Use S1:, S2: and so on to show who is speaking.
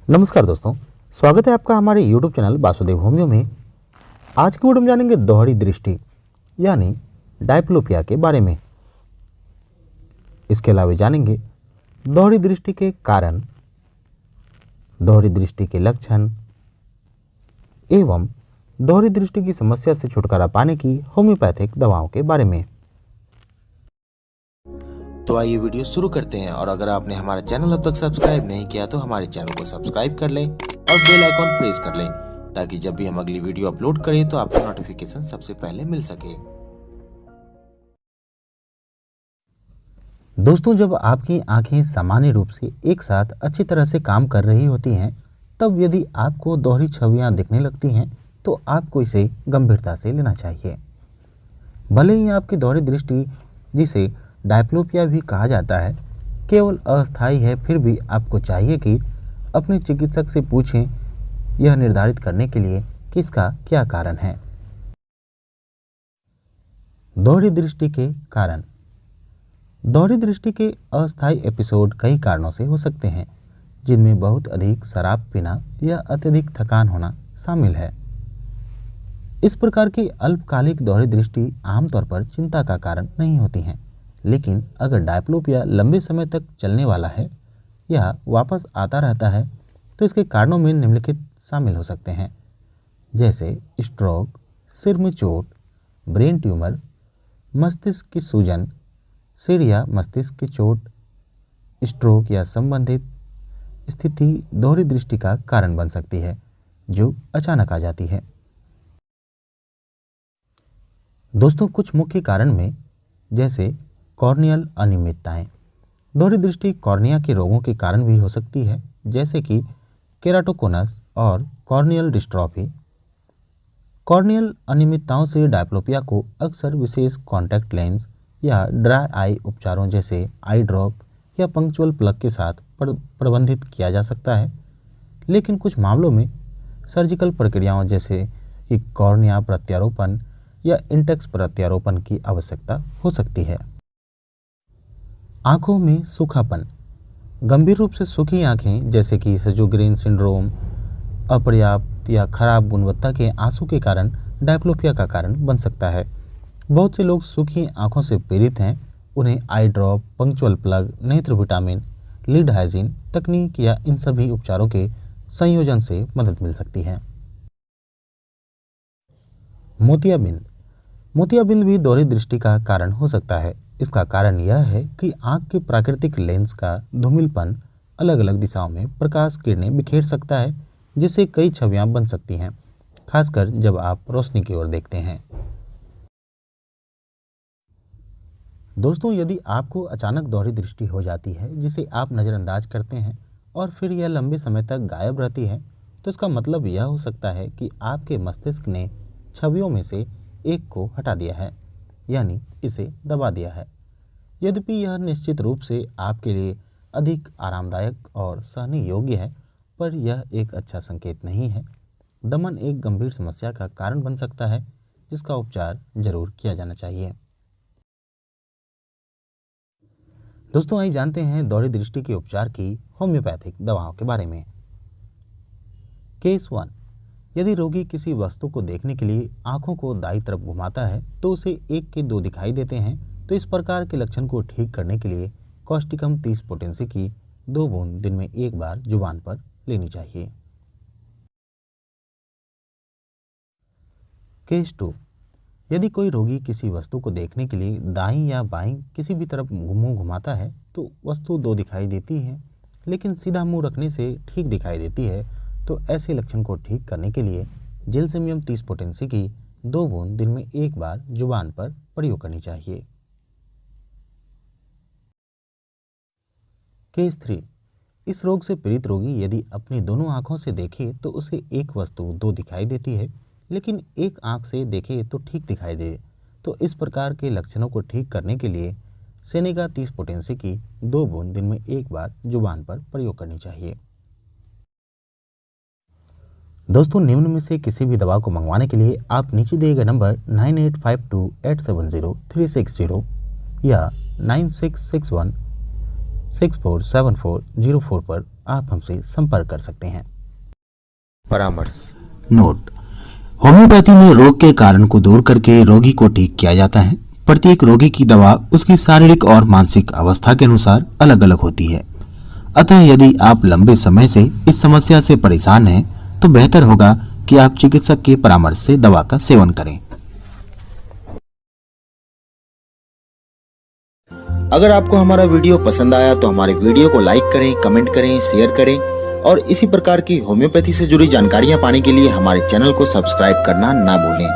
S1: नमस्कार दोस्तों, स्वागत है आपका हमारे YouTube चैनल वासुदेव होमियो में। आज की वीडियो में जानेंगे दोहरी दृष्टि यानी डायप्लोपिया के बारे में। इसके अलावा जानेंगे दोहरी दृष्टि के कारण, दोहरी दृष्टि के लक्षण एवं दोहरी दृष्टि की समस्या से छुटकारा पाने की होम्योपैथिक दवाओं के बारे में।
S2: तो आइए वीडियो शुरू करते हैं। और अगर आपने हमारा चैनल अब तक सब्सक्राइब नहीं किया तो हमारे चैनल को सब्सक्राइब कर लें और बेल आइकॉन प्रेस कर लें, ताकि जब भी हम अगली वीडियो अपलोड करें तो आपको नोटिफिकेशन सबसे पहले मिल सके।
S1: दोस्तों, जब आपकी आंखें सामान्य रूप से एक साथ अच्छी तरह से काम कर रही होती हैं, तब यदि आपको दोहरी छवियां दिखने लगती हैं तो आपको इसे गंभीरता से लेना चाहिए। भले ही आपकी दोहरी दृष्टि, जिसे डायप्लोपिया भी कहा जाता है, केवल अस्थायी है, फिर भी आपको चाहिए कि अपने चिकित्सक से पूछें, यह निर्धारित करने के लिए कि इसका क्या कारण है। दोहरी दृष्टि के कारण। दोहरी दृष्टि के अस्थायी एपिसोड कई कारणों से हो सकते हैं, जिनमें बहुत अधिक शराब पीना या अत्यधिक थकान होना शामिल है। इस प्रकार की अल्पकालिक दोहरी दृष्टि आमतौर पर चिंता का कारण नहीं होती हैं, लेकिन अगर डायप्लोपिया लंबे समय तक चलने वाला है या वापस आता रहता है तो इसके कारणों में निम्नलिखित शामिल हो सकते हैं, जैसे स्ट्रोक, सिर में चोट, ब्रेन ट्यूमर, मस्तिष्क की सूजन, सिर या मस्तिष्क की चोट। स्ट्रोक या संबंधित स्थिति दोहरी दृष्टि का कारण बन सकती है, जो अचानक आ जाती है। दोस्तों, कुछ मुख्य कारण में जैसे कॉर्नियल अनियमितताएं। दोहरी दृष्टि कॉर्निया के रोगों के कारण भी हो सकती है, जैसे कि केराटोकोनस और कॉर्नियल डिस्ट्रॉफी। कॉर्नियल अनियमितताओं से डायप्लोपिया को अक्सर विशेष कॉन्टैक्ट लेंस या ड्राई आई उपचारों जैसे आई ड्रॉप या पंक्चुअल प्लग के साथ प्रबंधित किया जा सकता है, लेकिन कुछ मामलों में सर्जिकल प्रक्रियाओं जैसे कि कॉर्निया प्रत्यारोपण या इंटेक्स प्रत्यारोपण की आवश्यकता हो सकती है। आंखों में सूखापन। गंभीर रूप से सूखी आंखें जैसे कि सजोग्रेन सिंड्रोम अपर्याप्त या खराब गुणवत्ता के आंसू के कारण डायप्लोपिया का कारण बन सकता है। बहुत से लोग सूखी आंखों से पीड़ित हैं। उन्हें आई ड्रॉप, पंक्चुअल प्लग, नेत्र विटामिन, लीड हाइजीन तकनीक या इन सभी उपचारों के संयोजन से मदद मिल सकती है। मोतियाबिंद। मोतियाबिंद भी दोहरी दृष्टि का कारण हो सकता है। इसका कारण यह है कि आंख के प्राकृतिक लेंस का धूमिलपन अलग अलग दिशाओं में प्रकाश किरणें बिखेर सकता है, जिससे कई छवियां बन सकती हैं, खासकर जब आप रोशनी की ओर देखते हैं। दोस्तों, यदि आपको अचानक दोहरी दृष्टि हो जाती है जिसे आप नज़रअंदाज करते हैं और फिर यह लंबे समय तक गायब रहती है, तो इसका मतलब यह हो सकता है कि आपके मस्तिष्क ने छवियों में से एक को हटा दिया है, यानी इसे दबा दिया है। यद्यपि यह निश्चित रूप से आपके लिए अधिक आरामदायक और सहने योग्य है, पर यह एक अच्छा संकेत नहीं है। दमन एक गंभीर समस्या का कारण बन सकता है, जिसका उपचार जरूर किया जाना चाहिए। दोस्तों, आइए जानते हैं दोहरी दृष्टि के उपचार की होम्योपैथिक दवाओं के बारे में। केस 1। यदि रोगी किसी वस्तु को देखने के लिए आंखों को दाईं तरफ घुमाता है तो उसे एक के दो दिखाई देते हैं, तो इस प्रकार के लक्षण को ठीक करने के लिए कॉस्टिकम 30 पोटेंसी की 2 बूंद दिन में एक बार जुबान पर लेनी चाहिए। केस 2। यदि कोई रोगी किसी वस्तु को देखने के लिए दाईं या बाईं किसी भी तरफ मुंह घुमाता है तो वस्तु 2 दिखाई देती है, लेकिन सीधा मुंह रखने से ठीक दिखाई देती है, तो ऐसे लक्षण को ठीक करने के लिए जेलसेमियम 30 पोटेंसी की 2 बूंद दिन में एक बार जुबान पर प्रयोग करनी चाहिए। केस 3। इस रोग से पीड़ित रोगी यदि अपनी दोनों आंखों से देखे तो उसे एक वस्तु 2 दिखाई देती है, लेकिन एक आंख से देखे तो ठीक दिखाई दे, तो इस प्रकार के लक्षणों को ठीक करने के लिए सेनेगा 30 पोटेंसी की 2 बूंद दिन में एक बार जुबान पर प्रयोग करनी चाहिए। दोस्तों, निम्न में से किसी भी दवा को मंगवाने के लिए आप नीचे दिए गए नंबर 9852870360 या 9661647404 पर आप हमसे संपर्क कर सकते हैं।
S2: परामर्श।
S1: नोट: होम्योपैथी में रोग के कारण को दूर करके रोगी को ठीक किया जाता है। प्रत्येक रोगी की दवा उसकी शारीरिक और मानसिक अवस्था के अनुसार अलग अलग होती है। अतः यदि आप लंबे समय से इस समस्या से परेशान हैं, तो बेहतर होगा कि आप चिकित्सक के परामर्श से दवा का सेवन करें।
S2: अगर आपको हमारा वीडियो पसंद आया तो हमारे वीडियो को लाइक करें, कमेंट करें, शेयर करें और इसी प्रकार की होम्योपैथी से जुड़ी जानकारियां पाने के लिए हमारे चैनल को सब्सक्राइब करना ना भूलें।